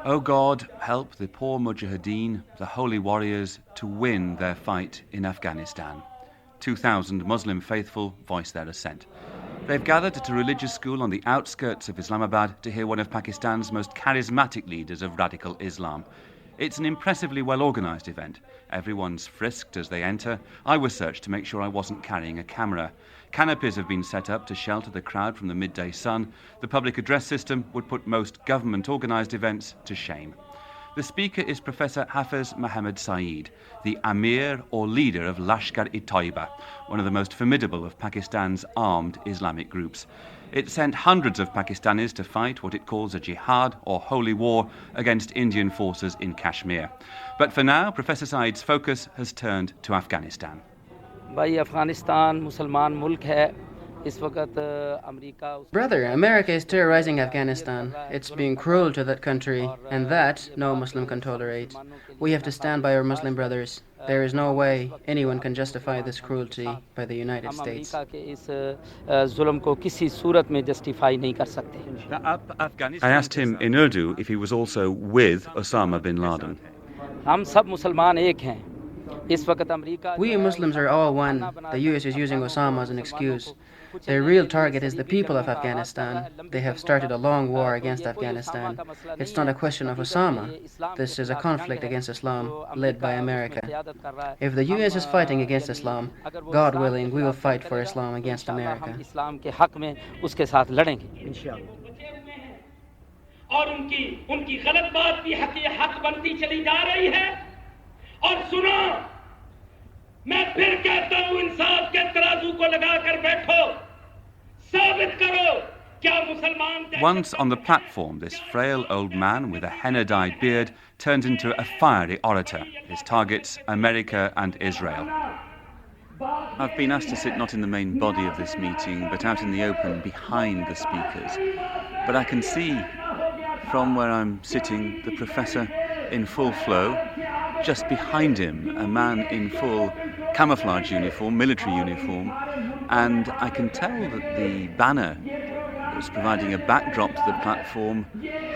O God, help the poor mujahideen, the holy warriors, to win their fight in Afghanistan. 2,000 Muslim faithful voice their assent. They've gathered at a religious school on the outskirts of Islamabad to hear one of Pakistan's most charismatic leaders of radical Islam. It's an impressively well-organised event. Everyone's frisked as they enter. I was searched to make sure I wasn't carrying a camera. Canopies have been set up to shelter the crowd from the midday sun. The public address system would put most government-organised events to shame. The speaker is Professor Hafiz Saeed, the Amir or leader of Lashkar-e-Taiba, one of the most formidable of Pakistan's armed Islamic groups. It sent hundreds of Pakistanis to fight what it calls a jihad or holy war against Indian forces in Kashmir. But for now, Professor Saeed's focus has turned to Afghanistan. Brother, America is terrorizing Afghanistan. It's being cruel to that country, and that no Muslim can tolerate. We have to stand by our Muslim brothers. There is no way anyone can justify this cruelty by the United States. I asked him in Urdu if he was also with Osama bin Laden. We Muslims are all one. The US is using Osama as an excuse. Their real target is the people of Afghanistan. They have started a long war against Afghanistan. It's not a question of Osama. This is a conflict against Islam led by America. If the US is fighting against Islam, God willing, we will fight for Islam against America. और सुनो, मैं फिर कहता हूं इंसाफ के तराजू को लगाकर बैठो, साबित करो क्या मुसलमान. Once on the platform, this frail old man with a henna-dyed beard turns into a fiery orator. His targets America and Israel. I've been asked to sit not in the main body of this meeting, but out in the open behind the speakers. But I can see from where I'm sitting the professor in full flow. Just behind him, a man in full camouflage uniform, military uniform, and I can tell that the banner that's providing a backdrop to the platform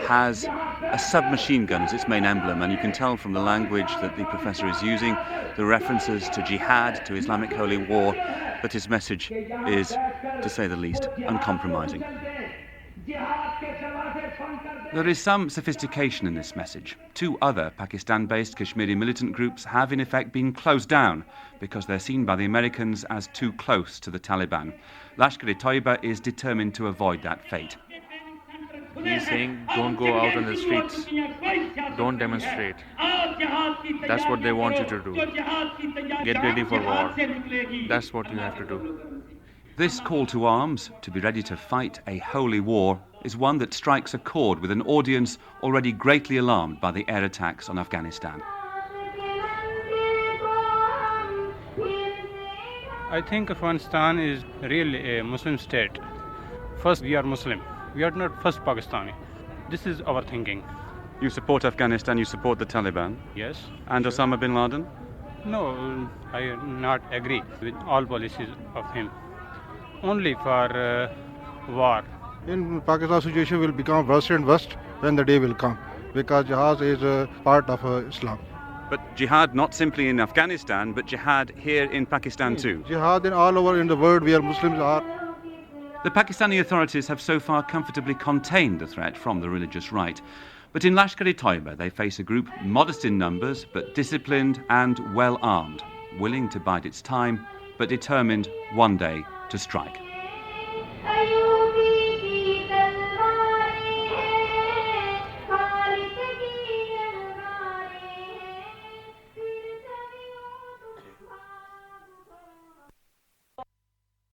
has a submachine gun as its main emblem, and you can tell from the language that the professor is using, the references to jihad, to Islamic holy war, that his message is, to say the least, uncompromising. There is some sophistication in this message. Two other Pakistan-based Kashmiri militant groups have in effect been closed down because they're seen by the Americans as too close to the Taliban. Lashkar-e-Taiba is determined to avoid that fate. He's saying, don't go out on the streets, don't demonstrate. That's what they want you to do. Get ready for war. That's what you have to do. This call to arms, to be ready to fight a holy war, is one that strikes a chord with an audience already greatly alarmed by the air attacks on Afghanistan. I think Afghanistan is really a Muslim state. First, we are Muslim. We are not first Pakistani. This is our thinking. You support Afghanistan, you support the Taliban? Yes. And Osama bin Laden? No, I not agree with all policies of him. Only for war. In Pakistan, situation will become worse and worse when the day will come, because jihad is a part of Islam. But jihad not simply in Afghanistan, but jihad here in Pakistan too. Jihad in all over in the world where Muslims are. The Pakistani authorities have so far comfortably contained the threat from the religious right. But in Lashkar-e-Taiba, they face a group modest in numbers, but disciplined and well-armed, willing to bide its time, but determined one day to strike.